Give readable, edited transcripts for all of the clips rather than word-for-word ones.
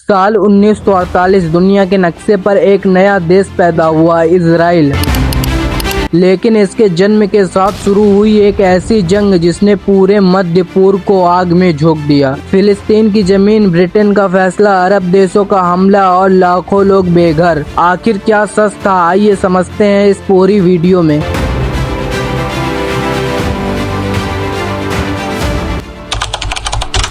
साल 1948 दुनिया के नक्शे पर एक नया देश पैदा हुआ, इजराइल। लेकिन इसके जन्म के साथ शुरू हुई एक ऐसी जंग जिसने पूरे मध्य पूर्व को आग में झोंक दिया। फिलिस्तीन की जमीन, ब्रिटेन का फैसला, अरब देशों का हमला और लाखों लोग बेघर। आखिर क्या सच था, आइए समझते हैं इस पूरी वीडियो में।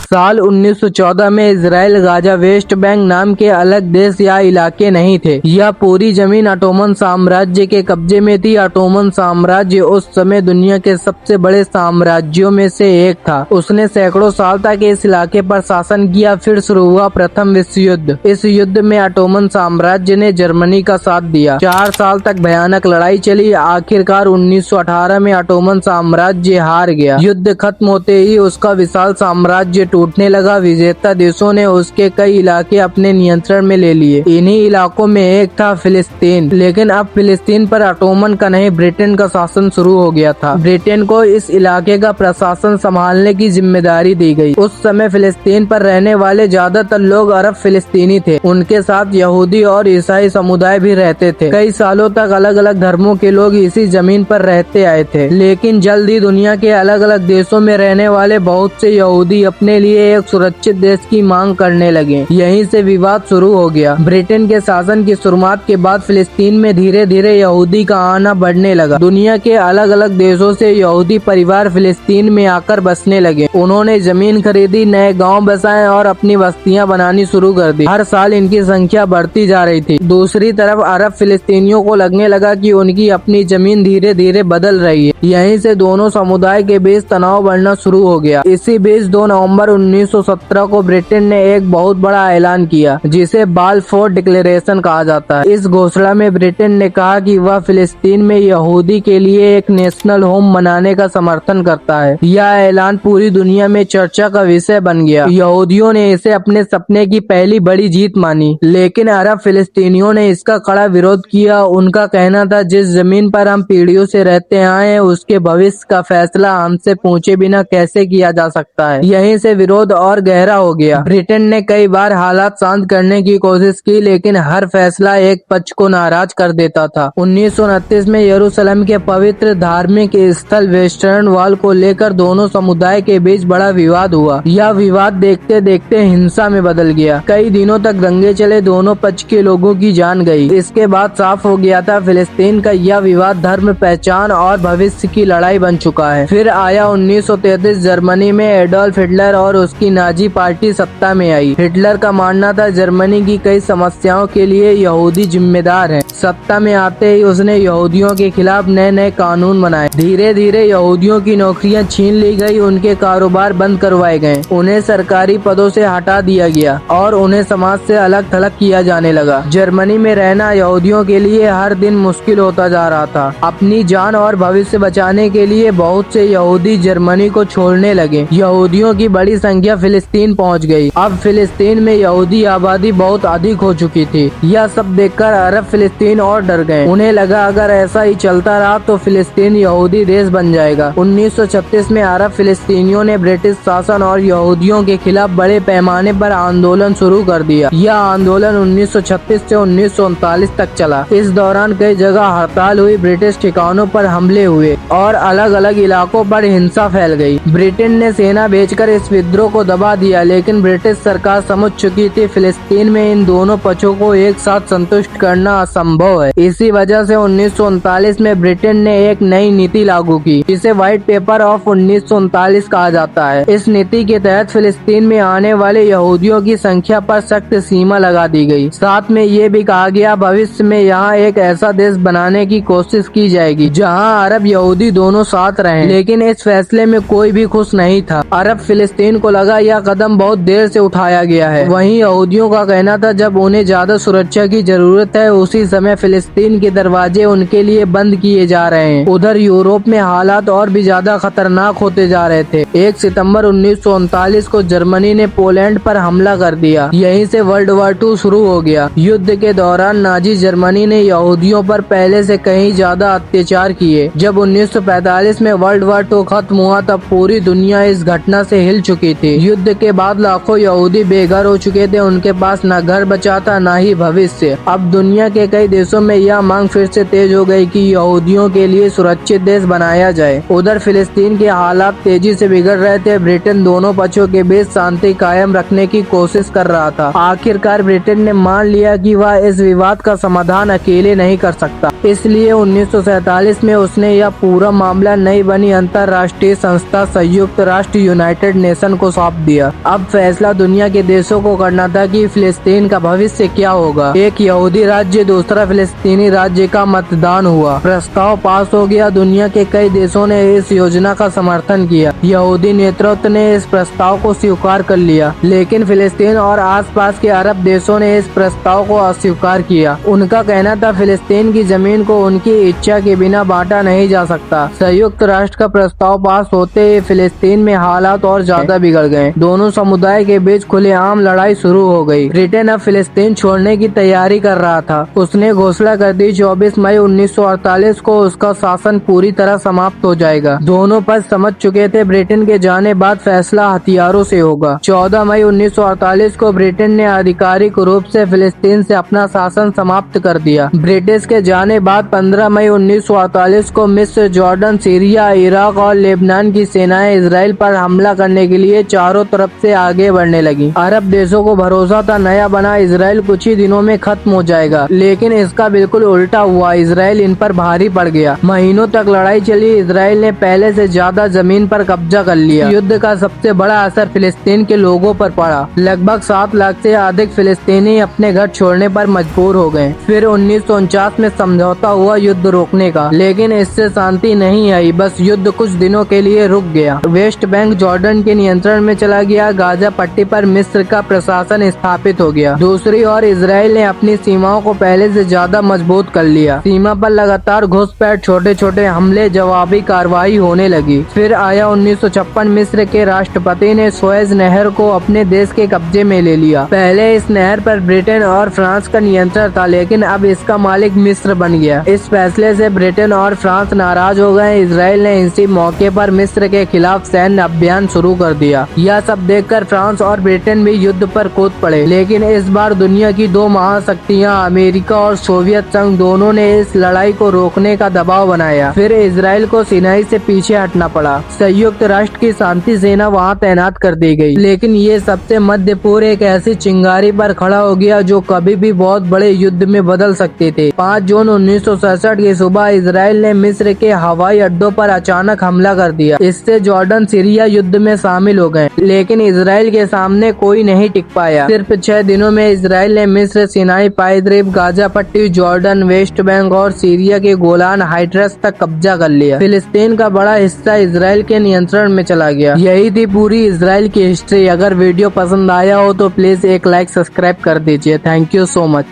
साल 1914 में इजराइल गाजा वेस्ट बैंक नाम के अलग देश या इलाके नहीं थे। यह पूरी जमीन ऑटोमन साम्राज्य के कब्जे में थी। ऑटोमन साम्राज्य उस समय दुनिया के सबसे बड़े साम्राज्यों में से एक था। उसने सैकड़ों साल तक इस इलाके पर शासन किया। फिर शुरू हुआ प्रथम विश्व युद्ध। इस युद्ध में ऑटोमन साम्राज्य ने जर्मनी का साथ दिया। 4 साल तक भयानक लड़ाई चली। आखिरकार 1918 में ऑटोमन साम्राज्य हार गया। युद्ध खत्म होते ही उसका विशाल साम्राज्य टूटने लगा। विजेता देशों ने उसके कई इलाके अपने नियंत्रण में ले लिए। इन्हीं इलाकों में एक था फिलिस्तीन। लेकिन अब फिलिस्तीन पर ऑटोमन का नहीं, ब्रिटेन का शासन शुरू हो गया था। ब्रिटेन को इस इलाके का प्रशासन संभालने की जिम्मेदारी दी गई। उस समय फिलिस्तीन पर रहने वाले ज्यादातर लोग अरब फिलिस्तीनी थे। उनके साथ यहूदी और ईसाई समुदाय भी रहते थे। कई सालों तक अलग अलग धर्मों के लोग इसी जमीन पर रहते आए थे। लेकिन जल्द ही दुनिया के अलग अलग देशों में रहने वाले बहुत से यहूदी अपने लिए एक सुरक्षित देश की मांग करने लगे। यहीं से विवाद शुरू हो गया। ब्रिटेन के शासन की शुरुआत के बाद फिलिस्तीन में धीरे धीरे यहूदी का आना बढ़ने लगा। दुनिया के अलग अलग देशों से यहूदी परिवार फिलिस्तीन में आकर बसने लगे। उन्होंने जमीन खरीदी, नए गांव बसाए और अपनी बस्तियां बनानी शुरू कर दी। हर साल इनकी संख्या बढ़ती जा रही थी। दूसरी तरफ अरब फिलिस्तीनियों को लगने लगा कि उनकी अपनी जमीन धीरे धीरे बदल रही है। यहीं से दोनों समुदाय के बीच तनाव बढ़ना शुरू हो गया। इसी बीच 2 नवंबर 1917 को ब्रिटेन ने एक बहुत बड़ा ऐलान किया, जिसे बालफोर डिक्लेरेशन कहा जाता है। इस घोषणा में ब्रिटेन ने कहा कि वह फिलिस्तीन में यहूदी के लिए एक नेशनल होम बनाने का समर्थन करता है। यह ऐलान पूरी दुनिया में चर्चा का विषय बन गया। यहूदियों ने इसे अपने सपने की पहली बड़ी जीत मानी। लेकिन अरब फिलिस्तीनियों ने इसका कड़ा विरोध किया। उनका कहना था, जिस जमीन पर हम पीढ़ियों से रहते आए हैं, उसके भविष्य का फैसला हमसे पूछे बिना कैसे किया जा सकता है। यहीं से विरोध और गहरा हो गया। ब्रिटेन ने कई बार हालात शांत करने की कोशिश की, लेकिन हर फैसला एक पक्ष को नाराज कर देता था। 1929 में यरूशलेम के पवित्र धार्मिक स्थल वेस्टर्न वॉल को लेकर दोनों समुदाय के बीच बड़ा विवाद हुआ। यह विवाद देखते देखते हिंसा में बदल गया। कई दिनों तक दंगे चले, दोनों पक्ष के लोगों की जान गई। इसके बाद साफ हो गया था, फिलिस्तीन का यह विवाद धर्म, पहचान और भविष्य की लड़ाई बन चुका है। फिर आया 1933। जर्मनी में एडोल्फ हिटलर और उसकी नाजी पार्टी सत्ता में आई। हिटलर का मानना था जर्मनी की कई समस्याओं के लिए यहूदी जिम्मेदार हैं। सत्ता में आते ही उसने यहूदियों के खिलाफ नए नए कानून बनाए। धीरे धीरे यहूदियों की नौकरियां छीन ली गई, उनके कारोबार बंद करवाए गए, उन्हें सरकारी पदों से हटा दिया गया और उन्हें समाज से अलग थलग किया जाने लगा। जर्मनी में रहना यहूदियों के लिए हर दिन मुश्किल होता जा रहा था। अपनी जान और भविष्य बचाने के लिए बहुत से यहूदी जर्मनी को छोड़ने लगे। यहूदियों की बड़ी संख्या फिलिस्तीन पहुंच गई। अब फिलिस्तीन में यहूदी आबादी बहुत अधिक हो चुकी थी। यह सब देखकर अरब फिलिस्तीन और डर गए। उन्हें लगा, अगर ऐसा ही चलता रहा तो फिलिस्तीन यहूदी देश बन जाएगा। 1936 में अरब फिलिस्तीनियों ने ब्रिटिश शासन और यहूदियों के खिलाफ बड़े पैमाने पर आंदोलन शुरू कर दिया। यह आंदोलन 1936 से 1939 तक चला। इस दौरान कई जगह हड़ताल हुई, ब्रिटिश ठिकानों पर हमले हुए और अलग अलग इलाकों पर हिंसा फैल गई। ब्रिटेन ने सेना भेजकर इस विद्रोह को दबा दिया, लेकिन ब्रिटिश सरकार समझ चुकी थी फिलिस्तीन में इन दोनों पक्षों को एक साथ संतुष्ट करना असंभव है। इसी वजह से 1939 में ब्रिटेन ने एक नई नीति लागू की, जिसे व्हाइट पेपर ऑफ 1939 कहा जाता है। इस नीति के तहत फिलिस्तीन में आने वाले यहूदियों की संख्या पर सख्त सीमा लगा दी गई। साथ में ये भी कहा गया, भविष्य में यहाँ एक ऐसा देश बनाने की कोशिश की जाएगी जहाँ अरब यहूदी दोनों साथ रहें। लेकिन इस फैसले में कोई भी खुश नहीं था। अरब फिलिस्तीन को लगा यह कदम बहुत देर से उठाया गया है। वहीं यहूदियों का कहना था, जब उन्हें ज्यादा सुरक्षा की जरूरत है, उसी समय फिलिस्तीन के दरवाजे उनके लिए बंद किए जा रहे हैं। उधर यूरोप में हालात और भी ज्यादा खतरनाक होते जा रहे थे। 1 सितंबर 1939 को जर्मनी ने पोलैंड पर हमला कर दिया। यहीं से वर्ल्ड वॉर 2 शुरू हो गया। युद्ध के दौरान नाजी जर्मनी ने यहूदियों पर पहले से कहीं ज्यादा अत्याचार किए। जब 1945 में वर्ल्ड वॉर 2 खत्म हुआ, तब पूरी दुनिया इस घटना से हिल चुकी चुकी थी। युद्ध के बाद लाखों यहूदी बेघर हो चुके थे, उनके पास न घर बचा था न ही भविष्य। अब दुनिया के कई देशों में यह मांग फिर से तेज हो गई कि यहूदियों के लिए सुरक्षित देश बनाया जाए। उधर फिलिस्तीन के हालात तेजी से बिगड़ रहे थे। ब्रिटेन दोनों पक्षों के बीच शांति कायम रखने की कोशिश कर रहा था। आखिरकार ब्रिटेन ने मान लिया कि वह इस विवाद का समाधान अकेले नहीं कर सकता, इसलिए 1947 में उसने यह पूरा मामला नई बनी अंतर्राष्ट्रीय संस्था संयुक्त राष्ट्र यूनाइटेड नेशन को सौंप दिया। अब फैसला दुनिया के देशों को करना था कि फिलिस्तीन का भविष्य क्या होगा। एक यहूदी राज्य, दूसरा फिलिस्तीनी राज्य का मतदान हुआ। प्रस्ताव पास हो गया। दुनिया के कई देशों ने इस योजना का समर्थन किया। यहूदी नेतृत्व ने इस प्रस्ताव को स्वीकार कर लिया, लेकिन फिलिस्तीन और आसपास के अरब देशों ने इस प्रस्ताव को अस्वीकार किया। उनका कहना था फिलिस्तीन की जमीन को उनकी इच्छा के बिना बांटा नहीं जा सकता। संयुक्त राष्ट्र का प्रस्ताव पास होते ही फिलिस्तीन में हालात और ज्यादा बिगड़ गए। दोनों समुदाय के बीच खुलेआम लड़ाई शुरू हो गई। ब्रिटेन अब फिलिस्तीन छोड़ने की तैयारी कर रहा था। उसने घोषणा कर दी 24 मई 1948 को उसका शासन पूरी तरह समाप्त हो जाएगा। दोनों पक्ष समझ चुके थे ब्रिटेन के जाने बाद फैसला हथियारों से होगा। 14 मई 1948 को ब्रिटेन ने आधिकारिक रूप से फिलिस्तीन से अपना शासन समाप्त कर दिया। ब्रिटिश के जाने बाद 15 मई 1948 को मिस्र, जॉर्डन, सीरिया, इराक और लेबनान की सेनाएं इजराइल पर हमला करने के लिए चारों तरफ से आगे बढ़ने लगी। अरब देशों को भरोसा था नया बना इजराइल कुछ ही दिनों में खत्म हो जाएगा, लेकिन इसका बिल्कुल उल्टा हुआ। इजराइल इन पर भारी पड़ गया। महीनों तक लड़ाई चली। इजराइल ने पहले से ज्यादा जमीन पर कब्जा कर लिया। युद्ध का सबसे बड़ा असर फिलिस्तीन के लोगों पर पड़ा। लगभग 7 लाख से अधिक फिलिस्तीनी अपने घर छोड़ने पर मजबूर हो गए। फिर 1949 में समझौता हुआ युद्ध रोकने का, लेकिन इससे शांति नहीं आई। बस युद्ध कुछ दिनों के लिए रुक गया। वेस्ट बैंक जॉर्डन के नियंत्रण में चला गया। गाजा पट्टी पर मिस्र का प्रशासन स्थापित हो गया। दूसरी ओर इजराइल ने अपनी सीमाओं को पहले से ज्यादा मजबूत कर लिया। सीमा पर लगातार घुसपैठ, छोटे छोटे हमले, जवाबी कार्रवाई होने लगी। फिर आया 1956। मिस्र के राष्ट्रपति ने सुएज नहर को अपने देश के कब्जे में ले लिया। पहले इस नहर पर ब्रिटेन और फ्रांस का नियंत्रण था, लेकिन अब इसका मालिक मिस्र बन गया। इस फैसले से ब्रिटेन और फ्रांस नाराज हो गए। इजराइल ने इसी मौके पर मिस्र के खिलाफ सैन्य अभियान शुरू कर दिया। यह सब देखकर फ्रांस और ब्रिटेन भी युद्ध पर कूद पड़े, लेकिन इस बार दुनिया की दो महाशक्तियां अमेरिका और सोवियत संघ दोनों ने इस लड़ाई को रोकने का दबाव बनाया। फिर इजराइल को सिनाई से पीछे हटना पड़ा। संयुक्त राष्ट्र की शांति सेना वहां तैनात कर दी गई, लेकिन ये सबसे मध्य पूर्व एक ऐसी चिंगारी पर खड़ा हो गया जो कभी भी बहुत बड़े युद्ध में बदल सकते थे। 5 जून 1967 की सुबह इजराइल ने मिस्र के हवाई अड्डों पर अचानक हमला कर दिया। इससे जॉर्डन, सीरिया युद्ध में शामिल हो गए, लेकिन इजराइल के सामने कोई नहीं टिक पाया। सिर्फ 6 दिनों में इजराइल ने मिस्र, सिनाई पाइद्रीब, गाजा पट्टी, जॉर्डन, वेस्ट बैंक और सीरिया के गोलान हाइट्स तक कब्जा कर लिया। फिलिस्तीन का बड़ा हिस्सा इजराइल के नियंत्रण में चला गया। यही थी पूरी इजराइल की हिस्ट्री। अगर वीडियो पसंद आया हो तो प्लीज एक लाइक, सब्सक्राइब कर दीजिए। Thank you so much.